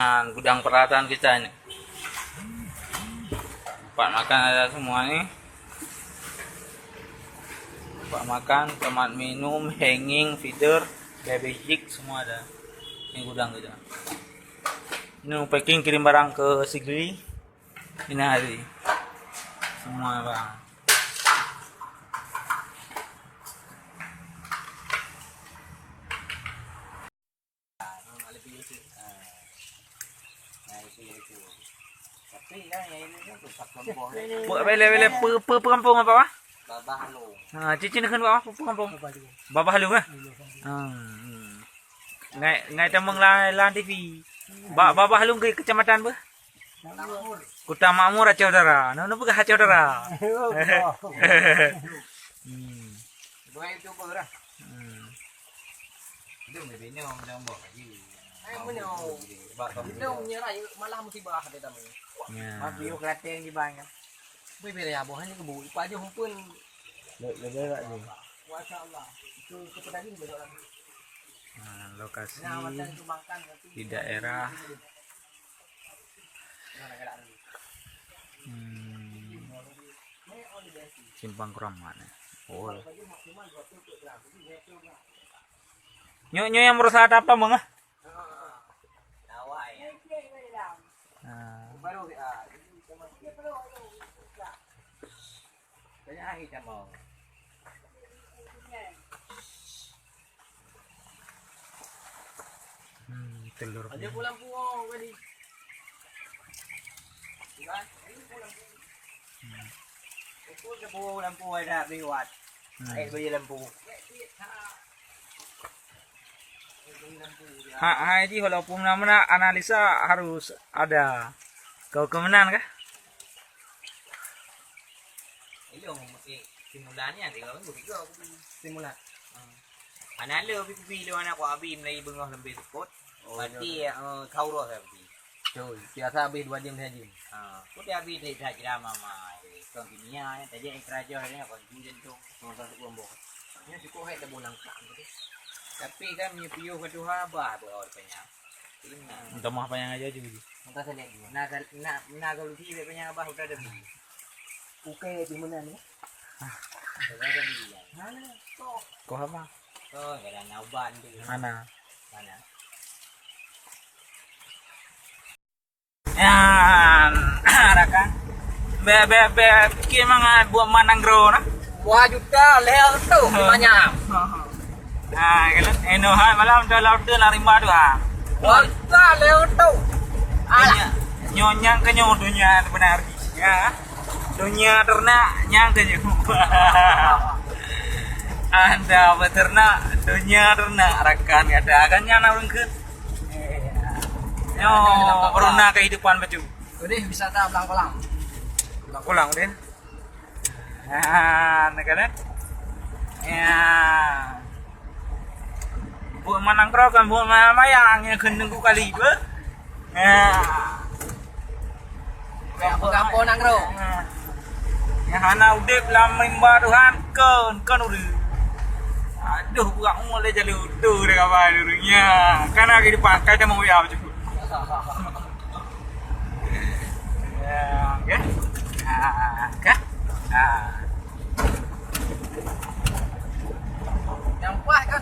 Gudang peralatan kita ini. Tempat makan ada semua nih. Tempat makan, tempat minum, hanging, feeder, baby jig semua ada. Ini gudang kita. Ini packing kirim barang ke Sigli. Ini hari. Semua bang. Bele kampung apa wah? Babah Halung. Cici nak apa kampung? Babah Halung ah. Ngai temeng lan TV. Babah Halung ke kecamatan apa? Kota Makmur Aceh Utara. Nono bukan Aceh Utara. Dua itu berah. Itu mesti nyom jambok lagi. Itu menyerah malah musibah ada tamu. Mas biu kelateng di banyak. Beri ya bohanya ke bu. Ipa aja pun. Lebih tak je. Masyaallah. Itu kepada ini besok lagi. Lokasi di daerah Simpang Kramat. Oh. Nyo yang berusaha apa bang? Baru banyak air kan mau. Telur. Ada pulang puang tadi. Kan? Itu ke puang lampu ada biwat. Beli lampu. Ini walaupun namanya analisa harus ada kemenangan kah? Ini simulannya tinggal begitu simulan. Analo pipi lo anak ko abi mulai bengah lebih tekut. Berarti kau roh abi. Betul. Biasa abi 2 jam saja. Kau dia abi dah jadi mama. Kau kimia tadi kerja ni apa jujen tu. Orang tak bumbok. Ini cukup hai dah bulan kan. Tapi kan nyepiu ke Tuhan bah beror banyak. Untuk mah panjang aja juga. Entah saya lihat. Naga luti banyak bah udah ada beli. Uke di mana ni? Sudah ada beli. Mana? Kau apa? Oh, ada nauban tu. Mana? Mana? Rakan. Be kimang buat mananggro na? 2 juta leh tu banyak. Kalau enohan malam tu laut tu larimba tu 2 juta leh tu. Alah. Nyonyang ke nyodunya benar ya. Dunia ternak nyang ke Anda beternak dunia ternak rakan ada kan yang orang ke. Yo, peruna kehidupan baju. Udah bisa tak belang-belang. Pulang deh. Negara. Ya. Buat manangkro kan buat mayang yang kendengku kali itu. Ya. Kampung nanggro. Yang hana udip lamin baruhan kan udah. Aduh, bukan mulai jadi utuh deh kabar dulunya. Karena lagi dipakai dia mau ya begitu. Ya, oke. Oke. Yang kuat kan